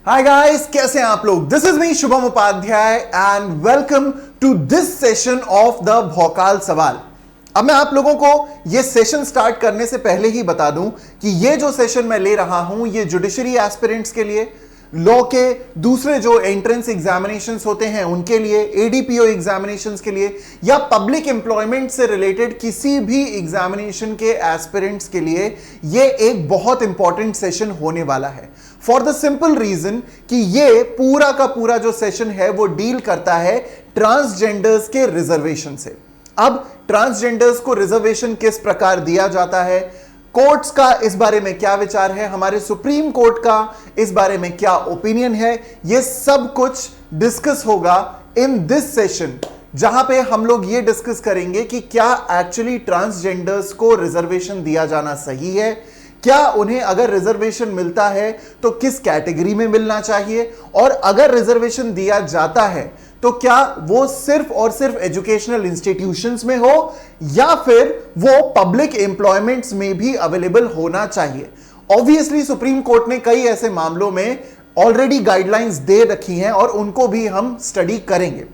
Hi guys, कैसे हैं आप लोग। This is me Shubham Upadhyay and welcome to this session of the भौकाल सवाल। अब मैं आप लोगों को ये सेशन स्टार्ट करने से पहले ही बता दूं कि ये जो सेशन मैं ले रहा हूं ये जुडिशरी एस्पिरेंट्स के लिए, लॉ के दूसरे जो एंट्रेंस एग्जामिनेशंस होते हैं उनके लिए, एडीपीओ एग्जामिनेशंस के लिए, या पब्लिक एम्प्लॉयमेंट से रिलेटेड किसी भी एग्जामिनेशन के एस्पिरेंट्स के लिए ये एक बहुत इंपॉर्टेंट सेशन होने वाला है। फॉर द सिंपल रीजन कि ये पूरा का पूरा जो सेशन है वो डील करता है ट्रांसजेंडर्स के रिजर्वेशन से। अब ट्रांसजेंडर्स को रिजर्वेशन किस प्रकार दिया जाता है, कोर्ट्स का इस बारे में क्या विचार है, हमारे सुप्रीम कोर्ट का इस बारे में क्या ओपिनियन है, ये सब कुछ डिस्कस होगा इन दिस सेशन, जहां पे हम लोग ये डिस्कस करेंगे कि क्या एक्चुअली ट्रांसजेंडर्स को रिजर्वेशन दिया जाना सही है, क्या उन्हें अगर रिजर्वेशन मिलता है तो किस कैटेगरी में मिलना चाहिए, और अगर रिजर्वेशन दिया जाता है तो क्या वो सिर्फ और सिर्फ एजुकेशनल इंस्टीट्यूशंस में हो या फिर वो पब्लिक एम्प्लॉयमेंट्स में भी अवेलेबल होना चाहिए। ऑब्वियसली सुप्रीम कोर्ट ने कई ऐसे मामलों में ऑलरेडी गाइडलाइंस दे रखी हैं और उनको भी हम स्टडी करेंगे,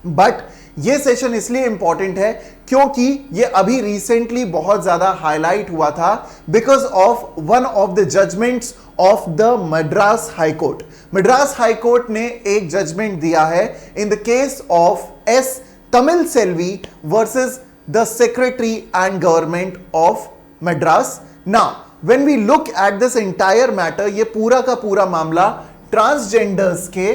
बट ये सेशन इसलिए इंपॉर्टेंट है क्योंकि ये अभी रिसेंटली बहुत ज्यादा हाईलाइट हुआ था because of one of the judgments of the Madras high court. Madras high court ने एक जजमेंट दिया है in the case of S Tamil Selvi versus the secretary and government of Madras. Now when we look at this entire matter, ये पूरा का पूरा मामला transgenders के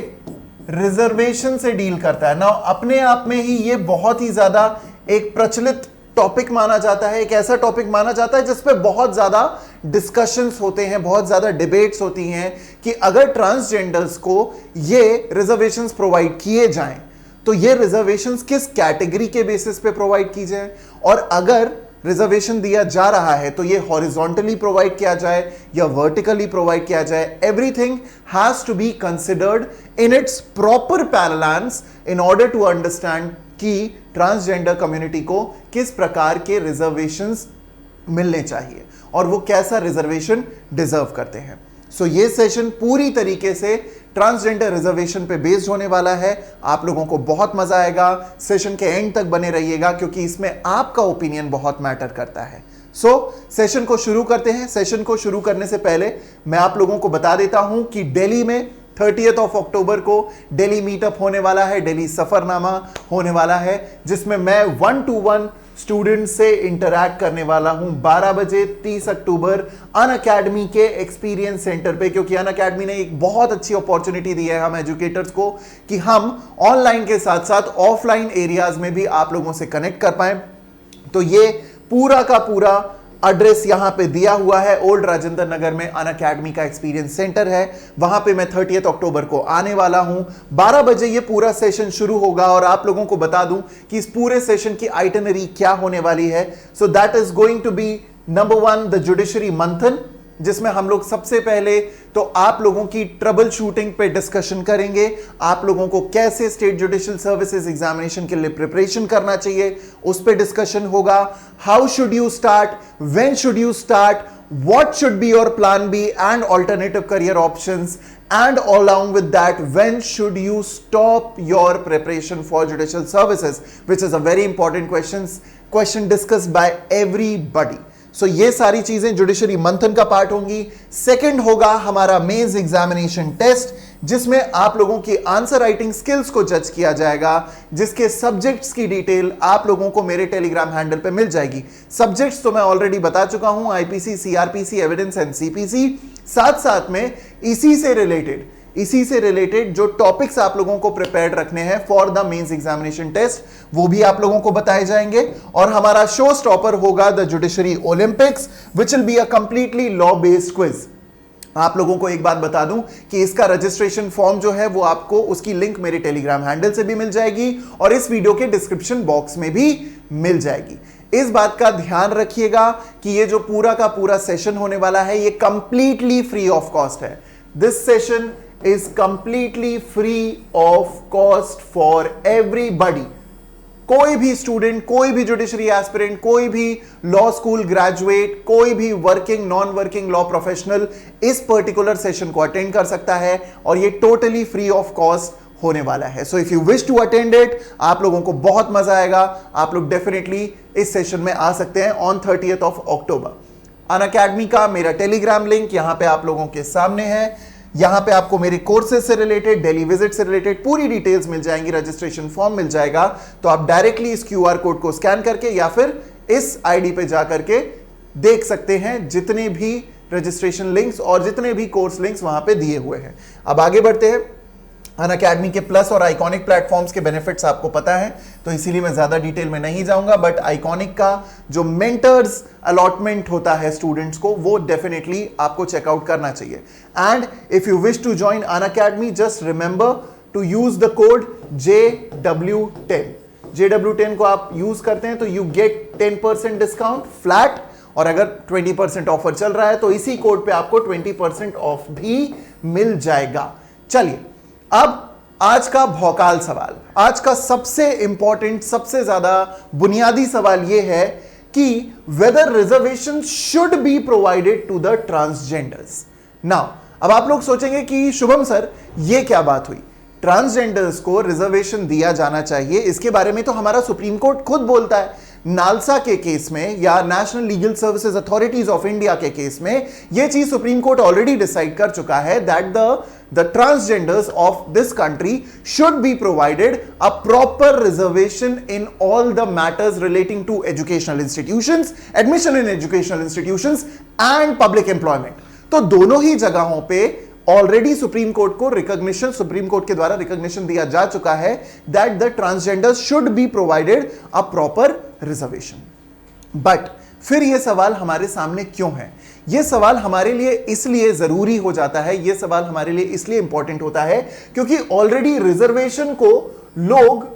रिजर्वेशन से डील करता है। ना अपने आप में ही ये बहुत ही ज्यादा एक प्रचलित टॉपिक माना जाता है, एक ऐसा टॉपिक माना जाता है जिस पे बहुत ज्यादा डिस्कशंस होते हैं, बहुत ज्यादा डिबेट्स होती हैं कि अगर ट्रांसजेंडर्स को ये रिजर्वेशंस प्रोवाइड किए जाएं तो ये रिजर्वेशंस किस कैटेगरी के बेसिस पे प्रोवाइड की जाए, और अगर रिजर्वेशन दिया जा रहा है तो ये हॉरिजॉन्टली प्रोवाइड किया जाए या वर्टिकली प्रोवाइड किया जाए। Everything has to be considered in its proper parallels in order to understand कि ट्रांसजेंडर कम्युनिटी को किस प्रकार के रिजर्वेशंस मिलने चाहिए और वो कैसा रिजर्वेशन डिजर्व करते हैं। सो ये सेशन पूरी तरीके से ट्रांसजेंडर रिजर्वेशन पे बेस्ड होने वाला है। आप लोगों को बहुत मजा आएगा, सेशन के एंड तक बने रहिएगा क्योंकि इसमें आपका ओपिनियन बहुत मैटर करता है। सो सेशन को शुरू करते हैं। सेशन को शुरू करने से पहले मैं आप लोगों को बता देता हूं कि दिल्ली में 30th ऑफ अक्टूबर को दिल्ली मीटअप होने वाला है, दिल्ली सफरनामा होने वाला है, जिसमें मैं 1-to-1 स्टूडेंट से इंटरैक्ट करने वाला हूं 12 बजे 30 अक्टूबर अनअकैडमी के एक्सपीरियंस सेंटर पे, क्योंकि अनअकैडमी ने एक बहुत अच्छी अपॉर्चुनिटी दी है हम एजुकेटर्स को कि हम ऑनलाइन के साथ साथ ऑफलाइन एरियाज में भी आप लोगों से कनेक्ट कर पाए। तो ये पूरा का पूरा एड्रेस यहां पे दिया हुआ है, ओल्ड राजेंद्र नगर में अनअकैडमी का एक्सपीरियंस सेंटर है, वहां पे मैं 30th अक्टूबर को आने वाला हूं। 12 बजे ये पूरा सेशन शुरू होगा और आप लोगों को बता दूं कि इस पूरे सेशन की आइटनरी क्या होने वाली है। So that is going to be number 1 the judiciary Manthan, जिसमें हम लोग सबसे पहले तो आप लोगों की ट्रबल शूटिंग पे डिस्कशन करेंगे, आप लोगों को कैसे स्टेट जुडिशियल सर्विसेज एग्जामिनेशन के लिए प्रिपरेशन करना चाहिए उस पे डिस्कशन होगा। How should you start, when should you start, what should be your plan B and alternative career options, and along with that when should you stop your preparation for judicial services, which is a very important question discussed by everybody. सो ये सारी चीजें judiciary मंथन का part होंगी। Second होगा हमारा mains examination test, जिसमें आप लोगों की आंसर राइटिंग स्किल्स को जज किया जाएगा, जिसके सब्जेक्ट्स की डिटेल आप लोगों को मेरे टेलीग्राम हैंडल पे मिल जाएगी। सब्जेक्ट्स तो मैं ऑलरेडी बता चुका हूं, IPC, CrPC, evidence and CPC. साथ साथ में इसी से रिलेटेड जो टॉपिक्स आप लोगों को प्रिपेयर्ड रखने हैं for the mains examination test वो भी आप लोगों को बताए जाएंगे। और हमारा शो स्टॉपर होगा the judiciary olympics which will be a completely law based quiz. आप लोगों को एक बात बता दूं कि इसका रजिस्ट्रेशन फॉर्म जो है वो आपको उसकी लिंक मेरे टेलीग्राम हैंडल से भी मिल जाएगी और इस वीडियो के डिस्क्रिप्शन बॉक्स में भी मिल जाएगी। इस बात का ध्यान रखिएगा कि ये जो पूरा का पूरा सेशन होने वाला है ये कंप्लीटली फ्री ऑफ कॉस्ट है। This session is completely free of cost for everybody. कोई भी स्टूडेंट, कोई भी जुडिशरी एस्पिरेंट, कोई भी लॉ स्कूल ग्रेजुएट, कोई भी working non working law professional इस पर्टिकुलर सेशन को अटेंड कर सकता है और ये टोटली फ्री ऑफ कॉस्ट होने वाला है। So if you wish to attend it, आप लोगों को बहुत मजा आएगा। आप लोग डेफिनेटली इस सेशन में आ सकते हैं on 30th of October। Unacademy का मेरा टेलीग्राम लिंक यहां पे आप लोगों के सामने है। यहां पे आपको मेरे कोर्सेज से रिलेटेड, डेली विजिट से रिलेटेड पूरी डिटेल्स मिल जाएंगी, रजिस्ट्रेशन फॉर्म मिल जाएगा। तो आप डायरेक्टली इस QR कोड को स्कैन करके या फिर इस ID पे जा करके देख सकते हैं जितने भी रजिस्ट्रेशन लिंक्स और जितने भी कोर्स लिंक्स वहां पे दिए हुए हैं। अब आगे बढ़ते हैं। अनअकैडमी के प्लस और आइकॉनिक प्लेटफॉर्म्स के बेनिफिट्स आपको पता है, तो इसीलिए मैं ज्यादा डिटेल में नहीं जाऊंगा। बट आइकॉनिक का जो मेंटर्स अलॉटमेंट होता है स्टूडेंट्स को, वो डेफिनेटली आपको चेकआउट करना चाहिए। And if you wish to join Unacademy, just remember to use the code JW10। JW10 को आप यूज करते हैं तो यू गेट 10% डिस्काउंट फ्लैट, और अगर 20% ऑफर चल रहा है तो इसी कोड पे आपको 20% ऑफ भी मिल जाएगा। चलिए अब आज का भौकाल सवाल, आज का सबसे इंपॉर्टेंट, सबसे ज्यादा बुनियादी सवाल यह है कि whether reservation should be provided to the transgenders. Now अब आप लोग सोचेंगे कि शुभम सर ये क्या बात हुई, ट्रांसजेंडर्स को रिजर्वेशन दिया जाना चाहिए, इसके बारे में तो हमारा सुप्रीम कोर्ट खुद बोलता है। नालसा के केस में या national legal services authorities of India के केस में यह चीज सुप्रीम कोर्ट ऑलरेडी डिसाइड कर चुका है that the transgenders of this country should be provided a proper reservation in all the matters relating to educational institutions, admission in educational institutions and public employment। तो दोनों ही जगहों पे already supreme court को recognition, supreme court के द्वारा recognition दिया जा चुका है that the transgenders should be provided a proper reservation. But फिर यह सवाल हमारे सामने क्यों है? यह सवाल हमारे लिए इसलिए जरूरी हो जाता है, यह सवाल हमारे लिए इसलिए इंपॉर्टेंट होता है क्योंकि ऑलरेडी रिजर्वेशन को लोग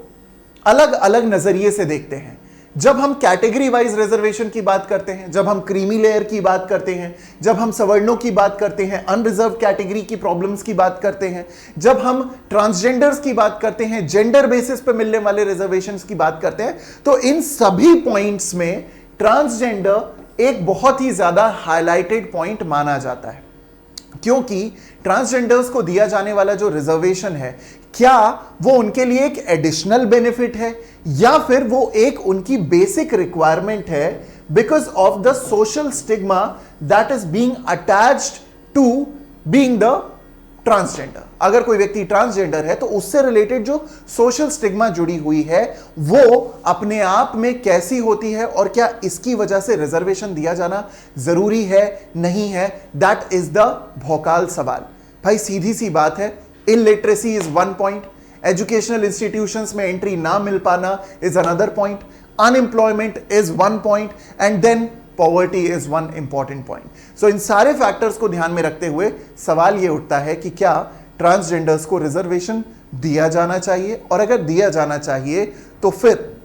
अलग अलग नजरिए से देखते हैं। जब हम कैटेगरी वाइज रिजर्वेशन की बात करते हैं, जब हम क्रीमी लेयर की बात करते हैं, जब हम सवर्णों की बात करते हैं, अनरिजर्व कैटेगरी की प्रॉब्लम्स की बात करते हैं, जब हम ट्रांसजेंडर्स की बात करते हैं, जेंडर बेसिस पे मिलने वाले रिजर्वेशंस की बात करते हैं, तो इन सभी पॉइंट्स में ट्रांसजेंडर एक बहुत ही ज्यादा हाईलाइटेड पॉइंट माना जाता है, क्योंकि ट्रांसजेंडर्स को दिया जाने वाला जो रिजर्वेशन है, क्या वो उनके लिए एक एडिशनल बेनिफिट है या फिर वो एक उनकी बेसिक रिक्वायरमेंट है because of the social stigma that is being attached to being the transgender. अगर कोई व्यक्ति ट्रांसजेंडर है तो उससे रिलेटेड जो सोशल स्टिग्मा जुड़ी हुई है वो अपने आप में कैसी होती है और क्या इसकी वजह से रिजर्वेशन दिया जाना जरूरी है, नहीं है, दैट इज द भौकाल सवाल। भाई सीधी सी बात है, illiteracy is one point, educational institutions में एंट्री ना मिल पाना is another point, unemployment is one point and then poverty is one important point. So इन सारे फैक्टर्स को ध्यान में रखते हुए सवाल यह उठता है कि क्या ट्रांसजेंडर्स को रिजर्वेशन दिया जाना चाहिए, और अगर दिया जाना चाहिए तो फिर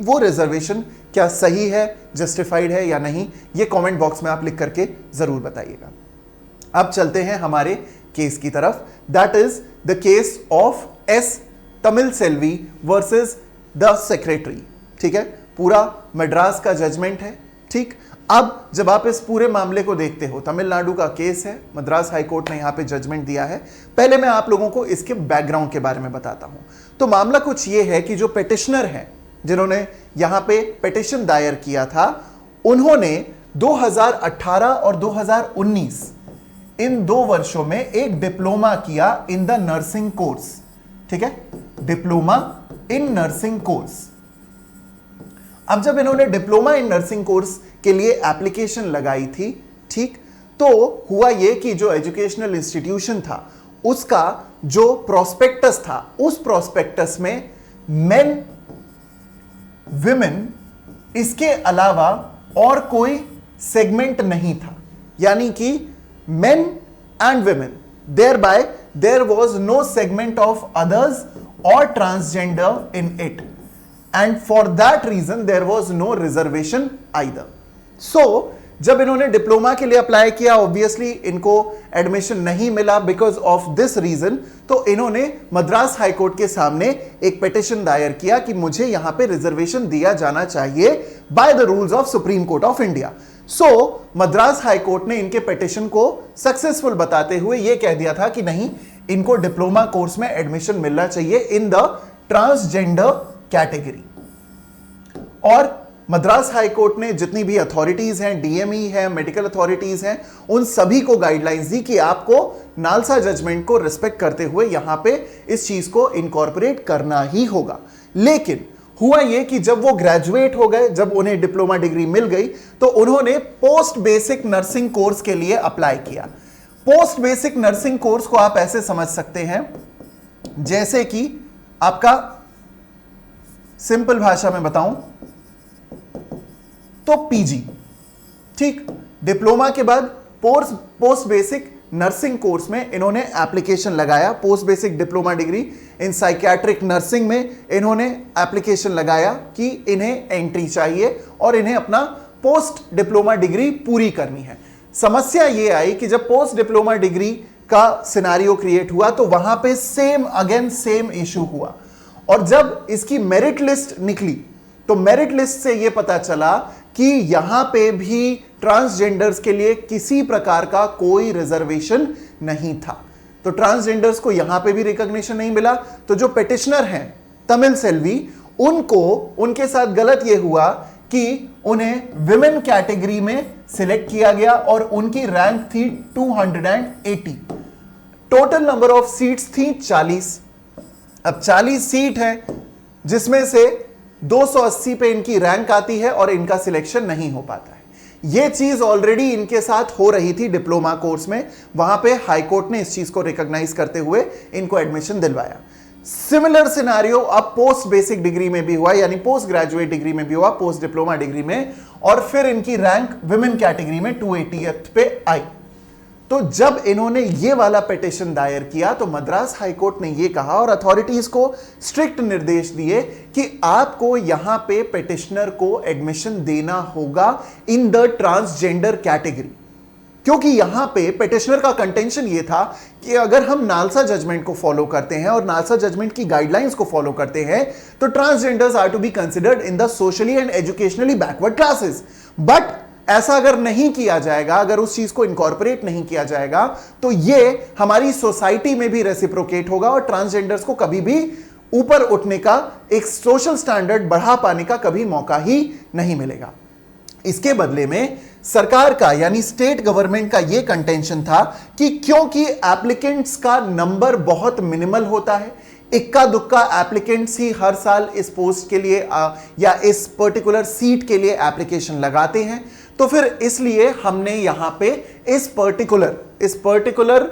वो रिजर्वेशन क्या सही है, जस्टिफाइड है या नहीं, ये कमेंट बॉक्स में आप लिख करके जरूर बताइएगा। अब चलते हैं हमारे केस की तरफ, that is the case of S Tamilselvi versus the secretary. ठीक है, पूरा मद्रास का जजमेंट है। ठीक, अब जब आप इस पूरे मामले को देखते हो, तमिलनाडु का केस है, मद्रास हाई कोर्ट ने यहां पे जजमेंट दिया है। पहले मैं आप लोगों को इसके बैकग्राउंड के बारे में बताता हूं। तो मामला कुछ ये है कि जो पिटिशनर हैं, जिन्होंने यहां पे पिटिशन दायर किया था, उन्होंने 2018 और 2019 इन 2 वर्षों में एक डिप्लोमा किया इन द नर्सिंग कोर्स। ठीक है, डिप्लोमा इन नर्सिंग कोर्स। अब जब इन्होंने डिप्लोमा इन नर्सिंग कोर्स के लिए एप्लीकेशन लगाई थी, ठीक, तो हुआ यह कि जो एजुकेशनल इंस्टीट्यूशन था उसका जो प्रोस्पेक्टस था, उस प्रोस्पेक्टस में मेन, विमेन, इसके अलावा और कोई सेगमेंट नहीं था, यानी कि main and women, thereby there was no segment of others or transgender in it, and for that reason there was no reservation either. So जब इन्होंने डिप्लोमा के लिए अप्लाई किया, ऑब्वियसली इनको एडमिशन नहीं मिला बिकॉज ऑफ दिस रीजन, तो इन्होंने मद्रास हाईकोर्ट के सामने एक पिटिशन दायर किया कि मुझे यहां पे रिजर्वेशन दिया जाना चाहिए by the rules of supreme court of India. So Madras high court ने इनके पिटिशन को सक्सेसफुल बताते हुए यह कह दिया था कि नहीं, इनको डिप्लोमा कोर्स में एडमिशन मिलना चाहिए इन द ट्रांसजेंडर कैटेगरी। और मद्रास हाईकोर्ट ने जितनी भी अथॉरिटीज हैं, डीएमई है, मेडिकल अथॉरिटीज हैं, उन सभी को गाइडलाइंस दी कि आपको नालसा जजमेंट को रिस्पेक्ट करते हुए यहां पे इस चीज को इनकॉर्पोरेट करना ही होगा। लेकिन हुआ यह कि जब वो ग्रेजुएट हो गए, जब उन्हें डिप्लोमा डिग्री मिल गई, तो उन्होंने पोस्ट बेसिक नर्सिंग कोर्स के लिए अप्लाई किया। पोस्ट बेसिक नर्सिंग कोर्स को आप ऐसे समझ सकते हैं जैसे कि आपका, सिंपल भाषा में बताऊं तो पीजी, ठीक। डिप्लोमा के बाद पोस्ट बेसिक नर्सिंग कोर्स में इन्होंने एप्लीकेशन लगाया। Post basic diploma degree in psychiatric nursing में इन्होंने एप्लीकेशन लगाया कि इन्हें एंट्री चाहिए और इन्हें अपना पोस्ट डिप्लोमा डिग्री पूरी करनी है। समस्या यह आई कि जब पोस्ट डिप्लोमा डिग्री का सिनारियो क्रिएट हुआ तो वहां पे सेम इशू हुआ। और जब इसकी मेरिट लिस्ट निकली तो मेरिट लिस्ट से यह पता चला कि यहां पे भी ट्रांसजेंडर्स के लिए किसी प्रकार का कोई रिजर्वेशन नहीं था। तो ट्रांसजेंडर्स को यहां पे भी रिकॉग्निशन नहीं मिला। तो जो पिटिशनर हैं तमिल सेल्वी, उनको उनके साथ गलत यह हुआ कि उन्हें विमेन कैटेगरी में सिलेक्ट किया गया और उनकी रैंक थी 280। टोटल नंबर ऑफ सीट्स थी 40। अब 40 सीट है जिसमें से 280 पे इनकी रैंक आती है और इनका सिलेक्शन नहीं हो पाता है। यह चीज ऑलरेडी इनके साथ हो रही थी डिप्लोमा कोर्स में। वहां पे हाई कोर्ट ने इस चीज को रिकॉग्नाइज करते हुए इनको एडमिशन दिलवाया। सिमिलर सिनारियो अब पोस्ट बेसिक डिग्री में भी हुआ, यानी पोस्ट ग्रेजुएट डिग्री में भी हुआ, पोस्ट डिप्लोमा डिग्री में, और फिर इनकी रैंक विमेन कैटेगरी में 280th पे आई। तो जब इन्होंने ये वाला पिटिशन दायर किया तो मद्रास हाईकोर्ट ने ये कहा और अथॉरिटीज को स्ट्रिक्ट निर्देश दिए कि आपको यहां पे पिटिशनर को एडमिशन देना होगा इन द ट्रांसजेंडर कैटेगरी। क्योंकि यहां पे पिटिशनर का कंटेंशन ये था कि अगर हम नालसा जजमेंट को फॉलो करते हैं और नालसा जजमेंट की गाइडलाइंस को फॉलो करते हैं तो transgenders are to be considered in the socially and educationally backward classes. But ऐसा अगर नहीं किया जाएगा, अगर उस चीज को इनकॉर्पोरेट नहीं किया जाएगा, तो ये हमारी सोसाइटी में भी रेसिप्रोकेट होगा और ट्रांसजेंडर्स को कभी भी ऊपर उठने का, एक सोशल स्टैंडर्ड बढ़ा पाने का कभी मौका ही नहीं मिलेगा। इसके बदले में सरकार का, यानी स्टेट गवर्नमेंट का यह कंटेंशन था कि क्योंकि एप्लीकेंट्स का नंबर बहुत मिनिमल होता है, इक्का दुक्का एप्लीकेंट्स ही हर साल इस पोस्ट के लिए या इस पर्टिकुलर सीट के लिए एप्लीकेशन लगाते हैं, तो फिर इसलिए हमने यहां पे इस पर्टिकुलर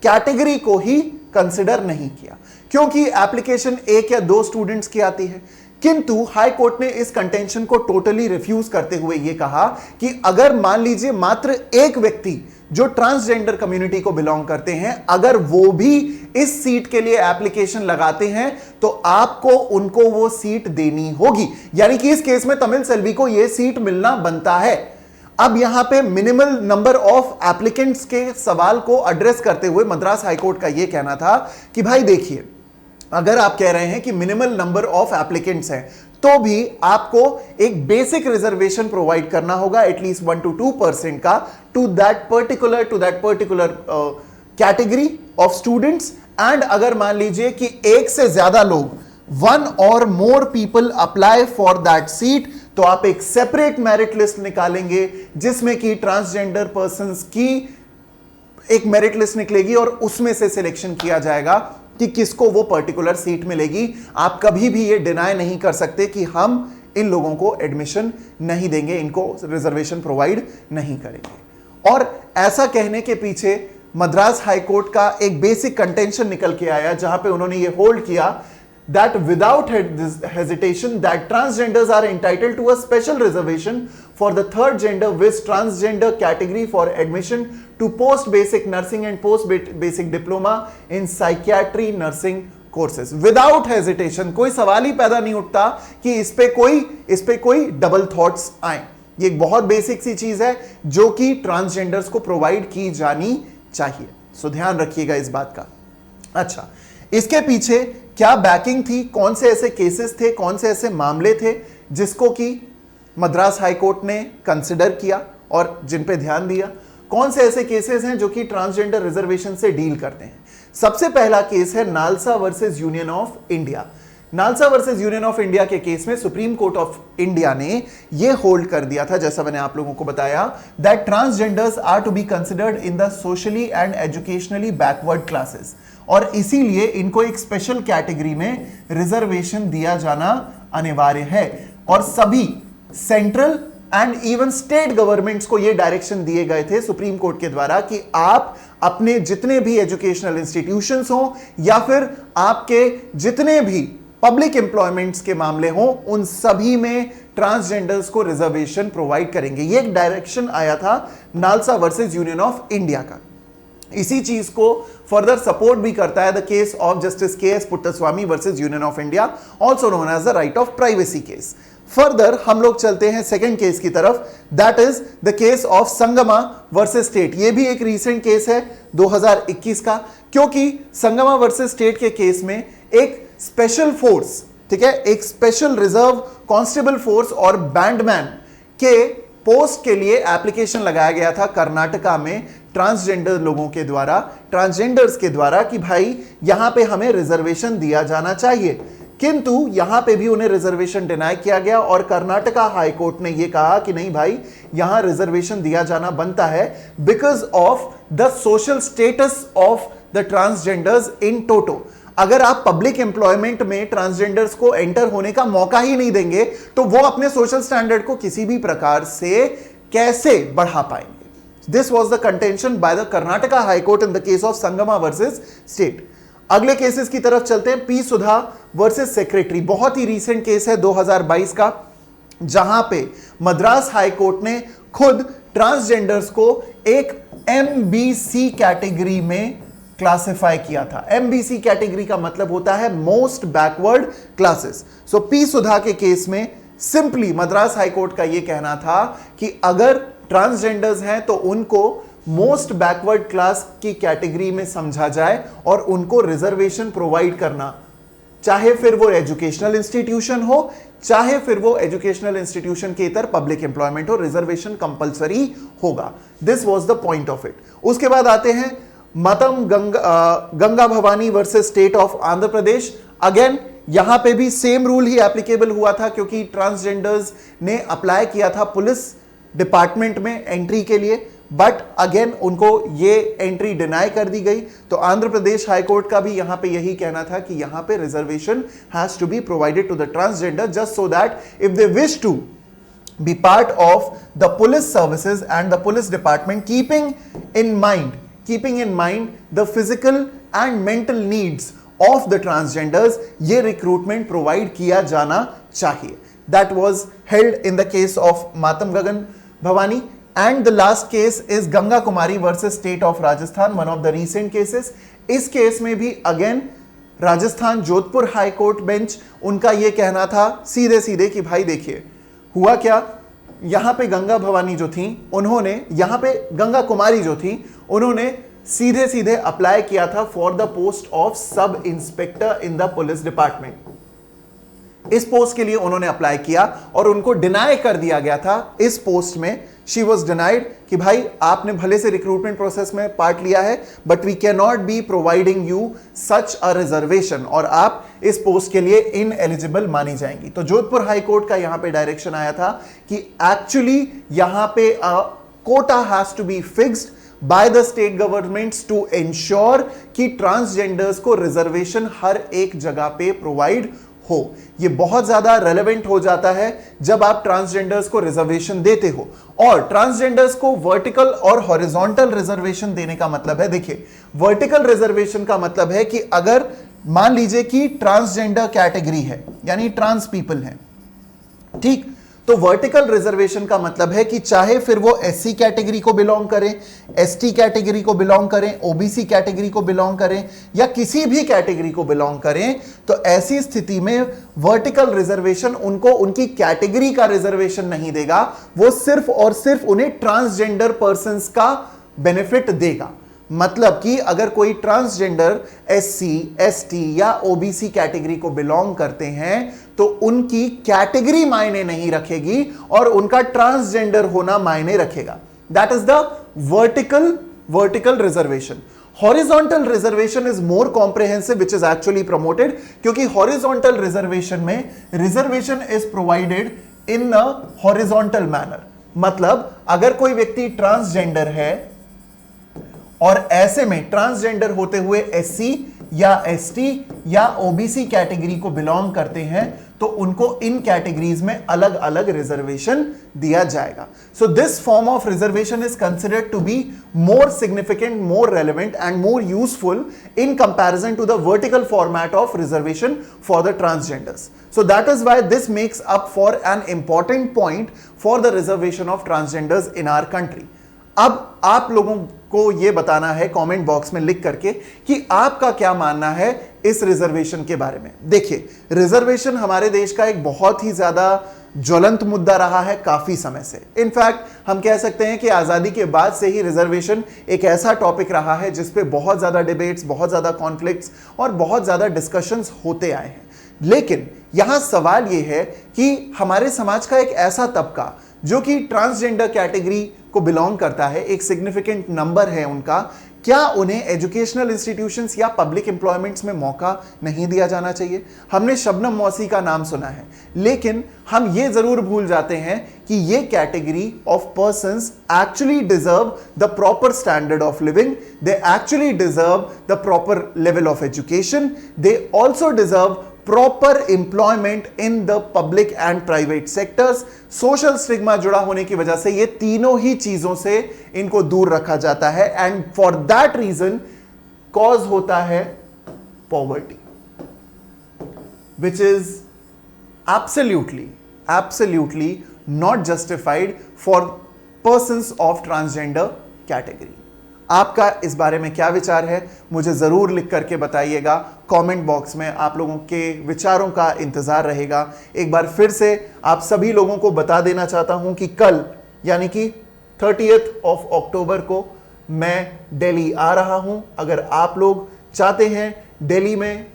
कैटेगरी को ही कंसिडर नहीं किया, क्योंकि एप्लीकेशन एक या दो स्टूडेंट्स की आती है। किंतु हाई कोर्ट ने इस कंटेंशन को टोटली रिफ्यूज करते हुए यह कहा कि अगर मान लीजिए मात्र एक व्यक्ति जो ट्रांसजेंडर कम्युनिटी को बिलोंग करते हैं, अगर वो भी इस सीट के लिए एप्लीकेशन लगाते हैं तो आपको उनको वो सीट देनी होगी। यानी कि इस केस में तमिल सेल्वी को यह सीट मिलना बनता है। अब यहां पे मिनिमल नंबर ऑफ एप्लीकेंट्स के सवाल को एड्रेस करते हुए मद्रास हाईकोर्ट का यह कहना था कि भाई देखिए, अगर आप कह रहे हैं कि मिनिमल नंबर ऑफ एप्लीकेंट्स हैं तो भी आपको एक बेसिक रिजर्वेशन प्रोवाइड करना होगा एटलीस्ट 1 to 2% का to that particular category of students. And अगर मान लीजिए कि एक से ज्यादा लोग, 1 or more people apply for that seat, तो आप एक सेपरेट मेरिट लिस्ट निकालेंगे जिसमें कि ट्रांसजेंडर पर्संस की एक मेरिट लिस्ट निकलेगी और उसमें से सिलेक्शन किया जाएगा कि किसको वो पर्टिकुलर सीट मिलेगी। आप कभी भी ये डिनाई नहीं कर सकते कि हम इन लोगों को एडमिशन नहीं देंगे, इनको रिजर्वेशन प्रोवाइड नहीं करेंगे। और ऐसा कहने के पीछे मद्रास हाईकोर्ट का एक बेसिक कंटेंशन निकल के आया, जहां पे उन्होंने ये होल्ड किया that without hesitation that transgenders are entitled to a special reservation for the third gender with transgender category for admission to post basic nursing and post basic diploma in psychiatry nursing courses without hesitation। कोई सवाल ही पैदा नहीं उठता कि इस पे कोई double thoughts आए। ये एक बहुत बेसिक सी चीज है जो कि ट्रांसजेंडर्स को प्रोवाइड की जानी चाहिए। सो ध्यान रखिएगा इस बात का। अच्छा, इसके पीछे क्या बैकिंग थी, कौन से ऐसे केसेस थे, कौन से ऐसे मामले थे जिसको कि मद्रास हाई कोर्ट ने कंसिडर किया और जिन पे ध्यान दिया, कौन से ऐसे केसेस हैं जो कि ट्रांसजेंडर रिजर्वेशन से डील करते हैं। सबसे पहला केस है NALSA versus Union of India. NALSA versus Union of India के केस में सुप्रीम कोर्ट ऑफ इंडिया ने यह होल्ड कर दिया था, जैसा मैंने आप लोगों को बताया, that transgenders are to be considered in the socially and educationally backward classes, और इसीलिए इनको एक स्पेशल कैटेगरी में रिजर्वेशन दिया जाना अनिवार्य है। और सभी central and even state governments को यह डायरेक्शन दिए गए थे सुप्रीम कोर्ट के द्वारा कि आप अपने जितने भी एजुकेशनल इंस्टीट्यूशंस हो या फिर आपके जितने भी पब्लिक एम्प्लॉयमेंट्स के मामले हो, उन सभी में ट्रांसजेंडर्स को रिजर्वेशन प्रोवाइड करेंगे। यह एक डायरेक्शन आया था NALSA versus Union of India का। इसी चीज को फर्दर सपोर्ट भी करता है the case of justice K S. Puttaswamy versus Union of India, also known as the right of privacy case. Further हम लोग चलते हैं सेकंड केस की तरफ, that is the case of Sangma versus state. यह भी एक रीसेंट केस है 2021 का, क्योंकि संगमा वर्सेस स्टेट के केस में एक स्पेशल फोर्स, ठीक है, एक स्पेशल रिजर्व कांस्टेबल फोर्स और बैंडमैन के पोस्ट के लिए एप्लीकेशन लगाया गया था कर्नाटका में ट्रांसजेंडर लोगों के द्वारा, ट्रांसजेंडर्स के द्वारा, कि भाई यहां पे हमें रिजर्वेशन दिया जाना चाहिए। किंतु यहां पे भी उन्हें रिजर्वेशन डिनाई किया गया और कर्नाटका हाई कोर्ट ने यह कहा कि नहीं भाई, यहां रिजर्वेशन दिया जाना बनता है because of the social status of the transgenders in toto. अगर आप पब्लिक एम्प्लॉयमेंट में ट्रांसजेंडर्स को एंटर होने का मौका ही नहीं देंगे तो वो अपने सोशल स्टैंडर्ड को किसी भी प्रकार से कैसे बढ़ा पाएंगे। This was the contention by the Karnataka high court in the case of Sangma versus state. अगले केसेस की तरफ चलते हैं, पी सुधा वर्सेस सेक्रेटरी। बहुत ही रीसेंट केस है 2022 का, जहां पे मद्रास हाई कोर्ट ने खुद ट्रांसजेंडर्स को एक एमबीसी कैटेगरी में क्लासिफाई किया था। एमबीसी कैटेगरी का मतलब होता है मोस्ट बैकवर्ड क्लासेस। सो पी सुधा के केस में सिंपली मद्रास हाई कोर्ट का यह कहना था कि अगर ट्रांसजेंडर्स हैं तो उनको मोस्ट बैकवर्ड क्लास की कैटेगरी में समझा जाए और उनको रिजर्वेशन प्रोवाइड करना, चाहे फिर वो एजुकेशनल इंस्टीट्यूशन हो, चाहे फिर वो एजुकेशनल इंस्टीट्यूशन के इतर पब्लिक एम्प्लॉयमेंट हो, रिजर्वेशन कंपलसरी होगा। This was the point of it. उसके बाद आते हैं मतम Ganga Bhavani versus state of Andhra Pradesh. Again यहां पे भी सेम रूल ही एप्लीकेबल हुआ था, क्योंकि ट्रांसजेंडर्स ने अप्लाई किया था पुलिस डिपार्टमेंट में एंट्री के लिए, बट अगेन उनको ये एंट्री डिनाई कर दी गई। तो आंध्र प्रदेश हाई कोर्ट का भी यहां पे यही कहना था कि यहां पे reservation has to be provided to the transgender just so that if they wish to be part of the police services and the police department, keeping in mind the physical and mental needs of the transgenders, ये recruitment provide किया जाना चाहिए। That was held in the case of Matam Gagan Bhavani, and the last case is Ganga Kumari versus State of Rajasthan, one of the recent cases। इस case में भी again Rajasthan Jodhpur high court bench, उनका यह कहना था सीधे सीधे कि भाई देखिए हुआ क्या, यहां पे गंगा भवानी जो थी उन्होंने, यहां पे गंगा कुमारी जो थी उन्होंने सीधे सीधे अप्लाई किया था for the post of sub inspector in the police department. इस पोस्ट के लिए उन्होंने अप्लाई किया और उनको डिनाई कर दिया गया था इस पोस्ट में। शी वॉज डिनाइड कि भाई आपने भले से रिक्रूटमेंट प्रोसेस में पार्ट लिया है but we can not be providing you such a reservation, और आप इस पोस्ट के लिए इन एलिजिबल मानी जाएंगी। तो जोधपुर हाई कोर्ट का यहां पे डायरेक्शन आया था कि एक्चुअली यहां पे quota has to be fixed by the state governments to ensure कि ट्रांसजेंडर्स को रिजर्वेशन हर एक जगह पे प्रोवाइड हो। यह बहुत ज्यादा रेलेवेंट हो जाता है जब आप ट्रांसजेंडर्स को रिजर्वेशन देते हो। और ट्रांसजेंडर्स को वर्टिकल और हॉरिजॉन्टल रिजर्वेशन देने का मतलब है, देखिए वर्टिकल रिजर्वेशन का मतलब है कि अगर मान लीजिए कि ट्रांसजेंडर कैटेगरी है यानी ट्रांस पीपल है, ठीक, तो वर्टिकल रिजर्वेशन का मतलब है कि चाहे फिर वो एससी कैटेगरी को बिलोंग करें, एसटी कैटेगरी को बिलोंग करें, ओबीसी कैटेगरी को बिलोंग करें या किसी भी कैटेगरी को बिलोंग करें, तो ऐसी स्थिति में वर्टिकल रिजर्वेशन उनको उनकी कैटेगरी का रिजर्वेशन नहीं देगा, वो सिर्फ और सिर्फ उन्हें ट्रांसजेंडर पर्संस का बेनिफिट देगा। मतलब कि अगर कोई ट्रांसजेंडर एससी, एसटी या ओबीसी कैटेगरी को बिलोंग करते हैं तो उनकी कैटेगरी मायने नहीं रखेगी और उनका ट्रांसजेंडर होना मायने रखेगा। That is the vertical reservation. Horizontal reservation is more comprehensive which is actually promoted, क्योंकि हॉरिजॉन्टल रिजर्वेशन में reservation is provided in a horizontal manner. मतलब अगर कोई व्यक्ति ट्रांसजेंडर है और ऐसे में ट्रांसजेंडर होते हुए एससी या एसटी या ओबीसी कैटेगरी को बिलोंग करते हैं तो उनको इन कैटेगरीज में अलग अलग रिजर्वेशन दिया जाएगा। So this form of reservation is considered to be more significant, more relevant and more useful in comparison to the vertical format of reservation for the transgenders. So that is why this makes up for an important point for the reservation of transgenders in our country. अब आप लोगों को यह बताना है comment box में लिख करके कि आपका क्या मानना है इस रिजर्वेशन के बारे में। देखिए, रिजर्वेशन हमारे देश का एक बहुत ही ज्यादा ज्वलंत मुद्दा रहा है काफी समय से। इनफैक्ट हम कह सकते हैं कि आजादी के बाद से ही रिजर्वेशन एक ऐसा टॉपिक रहा है जिस पे बहुत ज्यादा डिबेट्स, बहुत ज्यादा कॉन्फ्लिक्ट्स और बहुत ज्यादा डिस्कशंस होते आए हैं। लेकिन यहां सवाल यह है कि हमारे समाज का एक ऐसा तबका जो कि ट्रांसजेंडर कैटेगरी को बिलोंग करता है, एक सिग्निफिकेंट नंबर है उनका, क्या उन्हें एजुकेशनल इंस्टीट्यूशंस या पब्लिक एम्प्लॉयमेंट्स में मौका नहीं दिया जाना चाहिए? हमने शबनम मौसी का नाम सुना है, लेकिन हम ये जरूर भूल जाते हैं कि ये category of persons actually deserve the proper standard of living, they actually deserve the proper level of education, they also deserve proper employment in the public and private sectors. Social stigma जुड़ा होने की वजह से ये तीनों ही चीजों से इनको दूर रखा जाता है and for that reason cause होता है poverty, which is absolutely not justified for persons of transgender category. आपका इस बारे में क्या विचार है मुझे जरूर लिख करके बताइएगा कमेंट बॉक्स में। आप लोगों के विचारों का इंतजार रहेगा। एक बार फिर से आप सभी लोगों को बता देना चाहता हूं कि कल यानी कि 30th of October को मैं दिल्ली आ रहा हूं। अगर आप लोग चाहते हैं दिल्ली में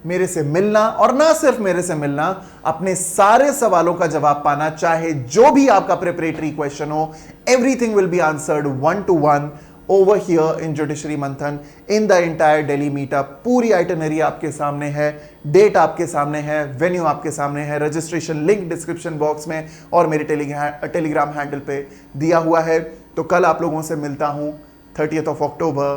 मेरे से मिलना, और ना सिर्फ मेरे से मिलना, अपने सारे सवालों का जवाब पाना, चाहे जो भी आपका प्रिपरेटरी क्वेश्चन हो, everything will be answered 1-to-1 over here in Judiciary Manthan in the entire Delhi meetup। पूरी आइटनरी आपके सामने है, डेट आपके सामने है, वेन्यू आपके सामने है, रजिस्ट्रेशन लिंक डिस्क्रिप्शन बॉक्स में और मेरे टेलीग्राम हैंडल पे दिया हुआ है। तो कल आप लोगों से मिलता हूं 30th of October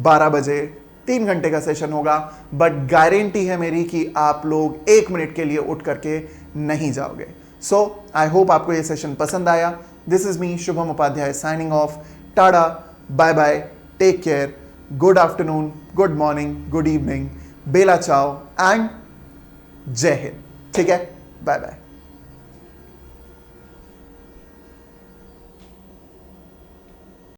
12 बजे। 3 घंटे का सेशन होगा, बट गारंटी है मेरी कि आप लोग 1 मिनट के लिए उठ करके नहीं जाओगे। सो आई होप आपको ये सेशन पसंद आया। This is me Shubham Upadhyay signing off. Tata, bye bye, take care, good afternoon, good morning, good evening, बेला चाओ एंड जय हिंद। ठीक है, बाय बाय।